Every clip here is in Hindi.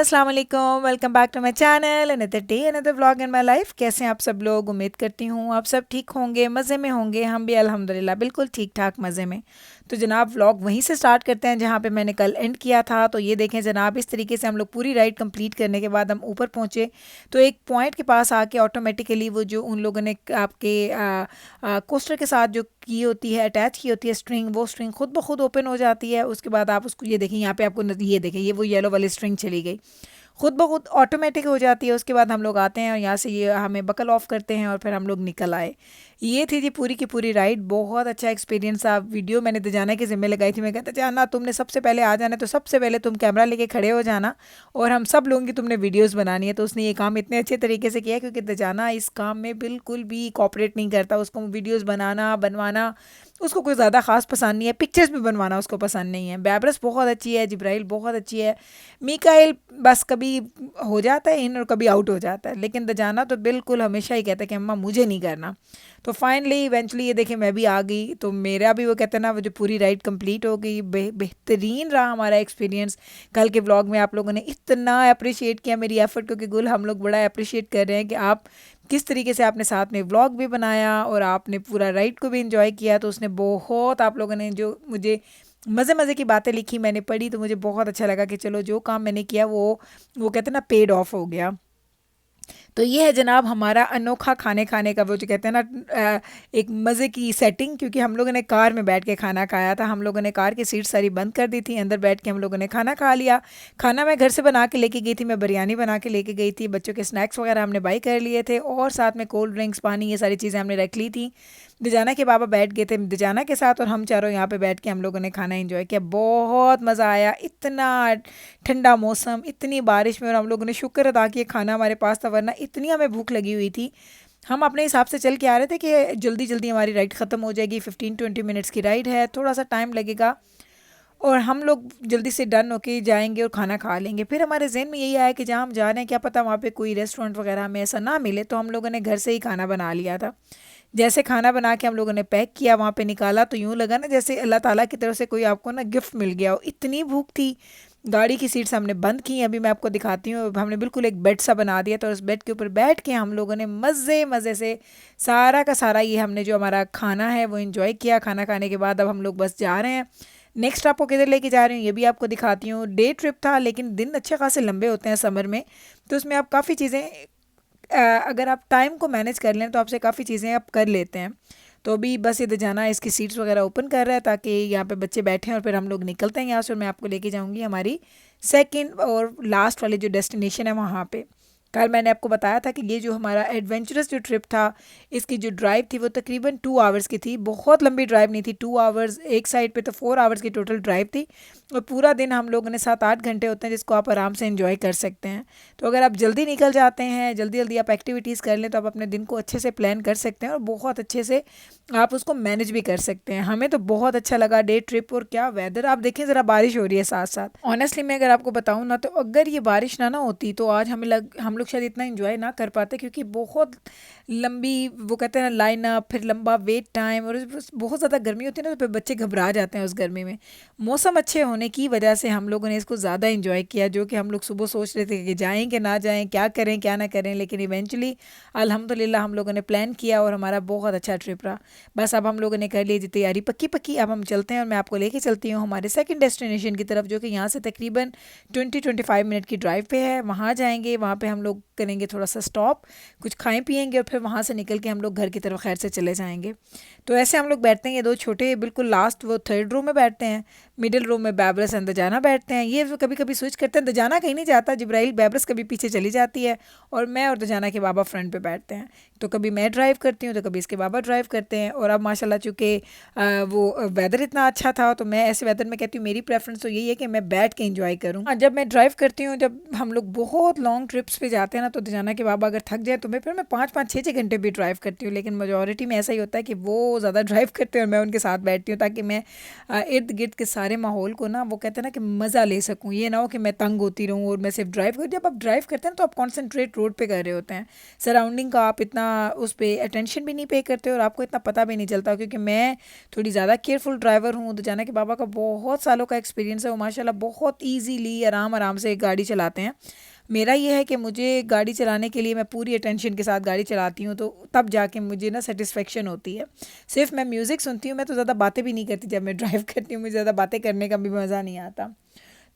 अस्सलाम वालेकुम, welcome back to my channel, another day another vlog in my life. कैसे हैं आप सब लोग? उम्मीद करती हूँ आप सब ठीक होंगे, मज़े में होंगे। हम भी अल्हम्दुलिल्लाह बिल्कुल ठीक ठाक मज़े में। तो जनाब व्लॉग वहीं से स्टार्ट करते हैं जहाँ पे मैंने कल एंड किया था। तो ये देखें जनाब, इस तरीके से हम लोग पूरी राइड कंप्लीट करने के बाद हम ऊपर पहुँचे। तो एक पॉइंट के पास आके ऑटोमेटिकली वो जो उन लोगों ने आपके कोस्टर के साथ जो की होती है, अटैच की होती है स्ट्रिंग, वो स्ट्रिंग खुद ब खुद ओपन हो जाती है। उसके बाद आप उसको ये देखें, यहाँ पे आपको ये देखें, ये वो येलो वाली स्ट्रिंग चली गई, खुद ब खुद ऑटोमेटिक हो जाती है। उसके बाद हम लोग आते हैं और यहाँ से ये हमें बकल ऑफ करते हैं और फिर हम लोग निकल आए। ये थी जी पूरी की पूरी राइड। बहुत अच्छा एक्सपीरियंस था। वीडियो मैंने दजाना के ज़िम्मे लगाई थी। मैं कहता जाना तुमने सबसे पहले आ जाना, तो सबसे पहले तुम कैमरा लेके खड़े हो जाना और हम सब लोगों की तुमने वीडियोस बनानी है। तो उसने ये काम इतने अच्छे तरीके से किया क्योंकि दजाना इस काम में बिल्कुल भी कॉपरेट नहीं करता। उसको वीडियोस बनाना बनवाना उसको कोई ज़्यादा ख़ास पसंद नहीं है, पिक्चर्स भी बनवाना उसको पसंद नहीं है। बैबरस बहुत अच्छी है, जिब्राइल बहुत अच्छी है, मीकाइल बस कभी हो जाता है इन और कभी आउट हो जाता है, लेकिन दजाना तो बिल्कुल हमेशा ही कहता है कि अम्मा मुझे नहीं करना। तो फाइनली इवेंचुअली ये देखें मैं भी आ गई। तो मेरा भी वो कहते हैं ना, वो जो पूरी राइड कंप्लीट हो गई। बेहतरीन रहा हमारा एक्सपीरियंस। कल के व्लॉग में आप लोगों ने इतना अप्रिशिएट किया मेरी एफ़र्ट को कि गुल हम लोग बड़ा अप्रिशिएट कर रहे हैं कि आप किस तरीके से आपने साथ में व्लॉग भी बनाया और आपने पूरा राइड को भी इंजॉय किया। तो उसने बहुत, आप लोगों ने जो मुझे मज़े मज़े की बातें लिखी मैंने पढ़ी, तो मुझे बहुत अच्छा लगा कि चलो जो काम मैंने किया वो कहते हैं ना पेड ऑफ हो गया। तो ये है जनाब हमारा अनोखा खाने खाने का वो जो कहते हैं ना एक मज़े की सेटिंग। क्योंकि हम लोगों ने कार में बैठ के खाना खाया था। हम लोगों ने कार की सीट सारी बंद कर दी थी, अंदर बैठ के हम लोगों ने खाना खा लिया। खाना मैं घर से बना के लेके गई थी, मैं बिरयानी बना के लेके गई थी। बच्चों के स्नैक्स वगैरह हमने बाई कर लिए थे और साथ में कोल्ड ड्रिंक्स, पानी, ये सारी चीज़ें हमने रख ली थी। दजाना के बाबा बैठ गए थे दजाना के साथ और हम चारों यहाँ पे बैठ के हम लोगों ने खाना एंजॉय किया। बहुत मज़ा आया। इतना ठंडा मौसम, इतनी बारिश में, और हम लोगों ने शुक्र अदा किया खाना हमारे पास था, वरना इतनी हमें भूख लगी हुई थी। हम अपने हिसाब से चल के आ रहे थे कि जल्दी जल्दी हमारी राइड ख़त्म हो जाएगी। 15-20 मिनट्स की राइड है, थोड़ा सा टाइम लगेगा और हम लोग जल्दी से डन होके जाएंगे और खाना खा लेंगे। फिर हमारे जहन में यही आया कि जहाँ हम जा रहे हैं क्या पता वहाँ पे कोई रेस्टोरेंट वगैरह हमें ऐसा ना मिले। तो हम लोगों ने घर से ही खाना बना लिया था। जैसे खाना बना के हम लोगों ने पैक किया, वहाँ पे निकाला, तो यूँ लगा ना जैसे अल्लाह ताला की तरफ से कोई आपको ना गिफ्ट मिल गया हो। इतनी भूख थी। गाड़ी की सीट्स हमने बंद की, अभी मैं आपको दिखाती हूँ। हमने बिल्कुल एक बेड सा बना दिया था और उस बेड के ऊपर बैठ के हम लोगों ने मज़े मज़े से सारा का सारा ये हमने जो हमारा खाना है वो इन्जॉय किया। खाना खाने के बाद अब हम लोग बस जा रहे हैं। नेक्स्ट आपको किधर लेके जा रही हूँ ये भी आपको दिखाती हूँ। डे ट्रिप था लेकिन दिन अच्छे खासे लंबे होते हैं समर में, तो उसमें आप काफ़ी चीज़ें अगर आप टाइम को मैनेज कर लें तो आपसे काफ़ी चीज़ें आप कर लेते हैं। तो अभी बस इधर जाना है, इसकी सीट्स वगैरह ओपन कर रहा है ताकि यहाँ पे बच्चे बैठें और फिर हम लोग निकलते हैं यहाँ से और मैं आपको लेके जाऊँगी हमारी सेकंड और लास्ट वाली जो डेस्टिनेशन है वहाँ पे। कल मैंने आपको बताया था कि ये जो हमारा एडवेंचरस जो ट्रिप था, इसकी जो ड्राइव थी वो तकरीबन 2 आवर्स की थी। बहुत लंबी ड्राइव नहीं थी, 2 आवर्स एक साइड पे, तो 4 आवर्स की टोटल ड्राइव थी। और पूरा दिन हम लोगों ने 7-8 घंटे होते हैं जिसको आप आराम से एंजॉय कर सकते हैं। तो अगर आप जल्दी निकल जाते हैं, जल्दी जल्दी आप एक्टिविटीज़ कर लें, तो आप अपने दिन को अच्छे से प्लान कर सकते हैं और बहुत अच्छे से आप उसको मैनेज भी कर सकते हैं। हमें तो बहुत अच्छा लगा डे ट्रिप। और क्या वेदर आप देखें ज़रा, बारिश हो रही है साथ साथ। ऑनेस्टली मैं अगर आपको बताऊँ ना, तो अगर ये बारिश ना होती तो आज हम लोग शायद इतना इंजॉय ना कर पाते, क्योंकि बहुत लंबी वो कहते हैं ना लाइन अप, फिर लंबा वेट टाइम, और बहुत ज़्यादा गर्मी होती है ना, तो फिर बच्चे घबरा जाते हैं उस गर्मी में। मौसम अच्छे होने की वजह से हम लोगों ने इसको ज़्यादा इंजॉय किया। जो कि हम लोग सुबह सोच रहे थे कि जाएँ कि ना जाएँ, क्या करें क्या ना करें, लेकिन इवेंचुअली अल्हम्दुलिल्लाह हम लोगों ने प्लान किया और हमारा बहुत अच्छा ट्रिप रहा। बस अब हम लोगों ने कर ली जी तैयारी पक्की पक्की। अब हम चलते हैं और मैं आपको लेके चलती हूँ हमारे सेकंड डेस्टिनेशन की तरफ, जो कि यहाँ से तकरीबन 20-25 मिनट की ड्राइव पे है। वहाँ जाएंगे, वहाँ पे हम लोग करेंगे थोड़ा सा स्टॉप, कुछ खाएं पिएंगे और फिर वहाँ से निकल के हम लोग घर की तरफ खैर से चले जाएंगे। तो ऐसे हम लोग बैठते हैं, ये दो छोटे बिल्कुल लास्ट वो थर्ड रो में बैठते हैं, मिडिल रो में बैबरस एंड दजाना बैठते हैं। ये कभी कभी स्विच करते हैं, दजाना कहीं नहीं जाता, जिब्राइल बैबरस कभी पीछे चली जाती है और मैं और दजाना के बाबा फ्रंट पे बैठते हैं। तो कभी मैं ड्राइव करती हूँ तो कभी इसके बाबा ड्राइव करते हैं। और अब माशाल्लाह चूँकि वो वेदर इतना अच्छा था, तो मैं ऐसे वेदर में कहती हूँ मेरी प्रेफरेंस तो यही है कि मैं बैठ के इंजॉय करूँ। जब मैं ड्राइव करती हूँ, जब हम लोग बहुत लॉन्ग ट्रिप्स पे जाते हैं ना तो जाना कि बाबा अगर थक जाए तो फिर मैं 5-5 6-6 घंटे भी ड्राइव करती हूँ, लेकिन मेजॉरिटी में ऐसा ही होता है कि वो ज़्यादा ड्राइव करते हैं और मैं उनके साथ बैठती हूँ ताकि मैं इर्द गिर्द के सारे माहौल को ना, वो कहते हैं ना कि मज़ा ले सकूँ। ये ना हो कि मैं तंग होती रहूँ और मैं सिर्फ ड्राइव करूँ। जब आप ड्राइव करते हैं तो आप कॉन्सेंट्रेट रोड पे कर रहे होते हैं, सराउंडिंग का आप इतना उस पर अटेंशन भी नहीं पे करते और आपको इतना पता भी नहीं चलता, क्योंकि मैं थोड़ी ज़्यादा केयरफुल ड्राइवर हूँ। तो जाना कि बाबा का बहुत सालों का एक्सपीरियंस है, वो माशाल्लाह बहुत ईजीली आराम आराम से गाड़ी चलाते हैं। मेरा ये है कि मुझे गाड़ी चलाने के लिए मैं पूरी अटेंशन के साथ गाड़ी चलाती हूँ, तो तब जाके मुझे ना सेटिस्फेक्शन होती है। सिर्फ मैं म्यूज़िक सुनती हूँ, मैं तो ज़्यादा बातें भी नहीं करती जब मैं ड्राइव करती हूँ, मुझे ज़्यादा बातें करने का भी मज़ा नहीं आता।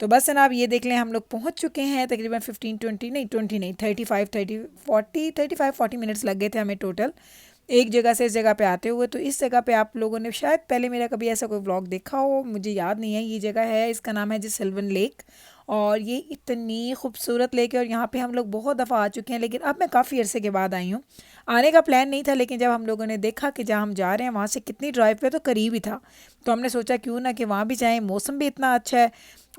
तो बस है ना, आप ये देख लें हम लोग पहुँच चुके हैं तकरीबन 35-40 मिनट्स लग गए थे हमें टोटल एक जगह से इस जगह पे आते हुए। तो इस जगह पे आप लोगों ने शायद पहले मेरा कभी ऐसा कोई व्लॉग देखा हो, मुझे याद नहीं है। ये जगह है, इसका नाम है जी सिल्वन लेक, और ये इतनी खूबसूरत लेक है और यहाँ पे हम लोग बहुत दफ़ा आ चुके हैं, लेकिन अब मैं काफ़ी अरसे के बाद आई हूँ। आने का प्लान नहीं था, लेकिन जब हम लोगों ने देखा कि जहाँ हम जा रहे हैं वहाँ से कितनी ड्राइव पे तो करीब ही था, तो हमने सोचा क्यों ना कि वहाँ भी जाएँ, मौसम भी इतना अच्छा है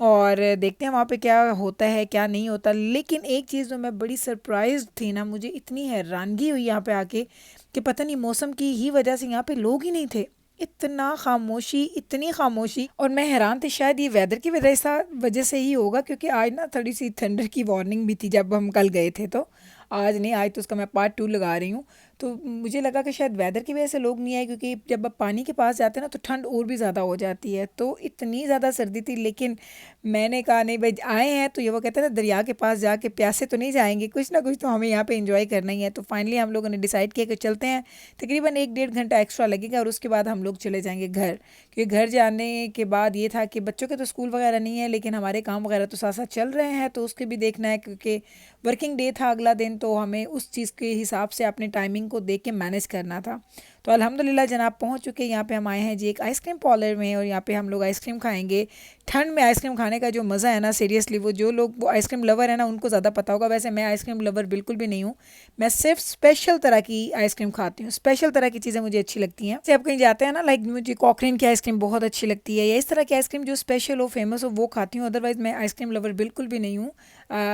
और देखते हैं वहाँ पे क्या होता है क्या नहीं होता। लेकिन एक चीज़ जो मैं बड़ी सरप्राइज़ थी ना, मुझे इतनी हैरानगी हुई यहाँ पे आके कि पता नहीं मौसम की ही वजह से यहाँ पे लोग ही नहीं थे। इतना खामोशी, इतनी खामोशी, और मैं हैरान थी शायद ये वेदर की वजह से ही होगा, क्योंकि आज ना थोड़ी सी थंडर की वार्निंग भी थी जब हम कल गए थे। तो आज नहीं, आज तो उसका मैं पार्ट 2 लगा रही हूँ। तो मुझे लगा कि शायद वेदर की वजह से लोग नहीं आए, क्योंकि जब आप पानी के पास जाते हैं ना तो ठंड और भी ज़्यादा हो जाती है, तो इतनी ज़्यादा सर्दी थी। लेकिन मैंने कहा नहीं भाई, आए हैं तो ये वो कहते हैं ना, दरिया के पास जाके प्यासे तो नहीं जाएंगे, कुछ ना कुछ तो हमें यहाँ पे एंजॉय करना ही है। तो फाइनली हम लोगों ने डिसाइड किया कि चलते हैं, तकरीबन 1-1.5 घंटा एक्स्ट्रा लगेगा और उसके बाद हम लोग चले जाएंगे घर। क्योंकि घर जाने के बाद ये था कि बच्चों के तो स्कूल वगैरह नहीं है, लेकिन हमारे काम वगैरह तो साथ साथ चल रहे हैं, तो उसके भी देखना है, क्योंकि वर्किंग डे था अगला दिन, तो हमें उस चीज़ के हिसाब से अपने टाइमिंग को देख के मैनेज करना था। तो अल्हम्दुलिल्लाह जनाब पहुंच चुके हैं। यहाँ पे हम आए हैं जी एक आइसक्रीम पार्लर में, और यहाँ पे हम लोग आइसक्रीम खाएंगे। ठंड में आइसक्रीम खाने का जो मज़ा है ना, सीरियसली वो जो लोग वो आइसक्रीम लवर है ना उनको ज़्यादा पता होगा। वैसे मैं आइसक्रीम लवर बिल्कुल भी नहीं हूँ, मैं सिर्फ स्पेशल तरह की आइसक्रीम खाती हूँ, स्पेशल तरह की चीज़ें मुझे अच्छी लगती हैं। जैसे आप कहीं जाते हैं ना, लाइक मुझे कॉकरेन की आइसक्रीम बहुत अच्छी लगती है, या इस तरह की आइसक्रीम जो स्पेशल हो, फेमस हो, वो खाती हूँ। अदरवाइज़ मैं आइसक्रीम लवर बिल्कुल भी नहीं हूँ।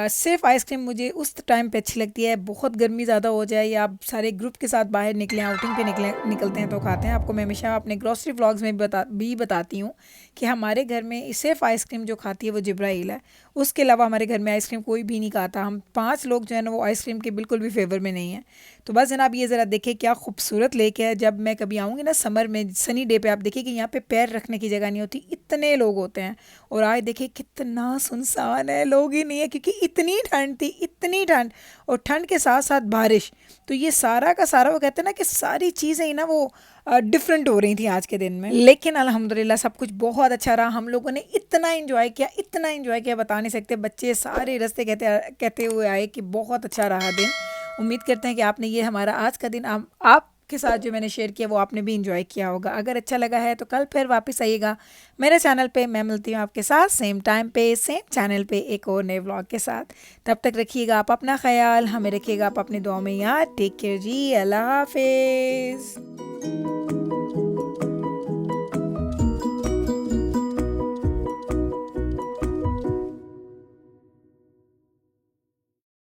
सिर्फ आइसक्रीम मुझे उस टाइम पे अच्छी लगती है, बहुत गर्मी ज़्यादा हो जाए या आप सारे ग्रुप के साथ बाहर निकलें, आउटिंग पे निकलते हैं तो खाते हैं। आपको मैं हमेशा अपने ग्रॉसरी व्लॉग्स में बताती हूँ कि हमारे घर में सिर्फ आइसक्रीम जो खाती है वो जिब्राइल है, उसके अलावा हमारे घर में आइसक्रीम कोई भी नहीं खाता। हम 5 लोग जो है ना वो आइसक्रीम के बिल्कुल भी फेवर में नहीं है। तो बस जनाब ये ज़रा देखें क्या खूबसूरत लेक है। जब मैं कभी आऊँगी ना समर में, सनी डे पे, आप देखिए कि यहाँ पे पैर रखने की जगह नहीं होती, इतने लोग होते हैं। और आज देखिए कितना सुनसान है, लोग ही नहीं है, क्योंकि इतनी ठंड थी, इतनी ठंड, और ठंड के साथ साथ बारिश। तो ये सारा का सारा, वो कहते हैं ना कि सारी चीज़ें ही ना वो डिफरेंट हो रही थी आज के दिन में। लेकिन अल्हम्दुलिल्लाह सब कुछ बहुत अच्छा रहा। हम लोगों ने इतना एंजॉय किया, इतना एंजॉय किया, बता नहीं सकते। बच्चे सारे रास्ते कहते हुए आए कि बहुत अच्छा रहा दिन। उम्मीद करते हैं कि आपने ये हमारा आज का दिन आप के साथ जो मैंने शेयर किया वो आपने भी इंजॉय किया होगा। अगर अच्छा लगा है तो कल फिर वापस आइएगा मेरे चैनल पे। मैं मिलती हूँ आपके साथ सेम टाइम पे, सेम चैनल पे, एक और नए व्लॉग के साथ। तब तक रखिएगा आप अपना ख्याल, हमें रखिएगा आप अपनी दुआओं में याद। टेक केयर जी, अल्लाह हाफिज़।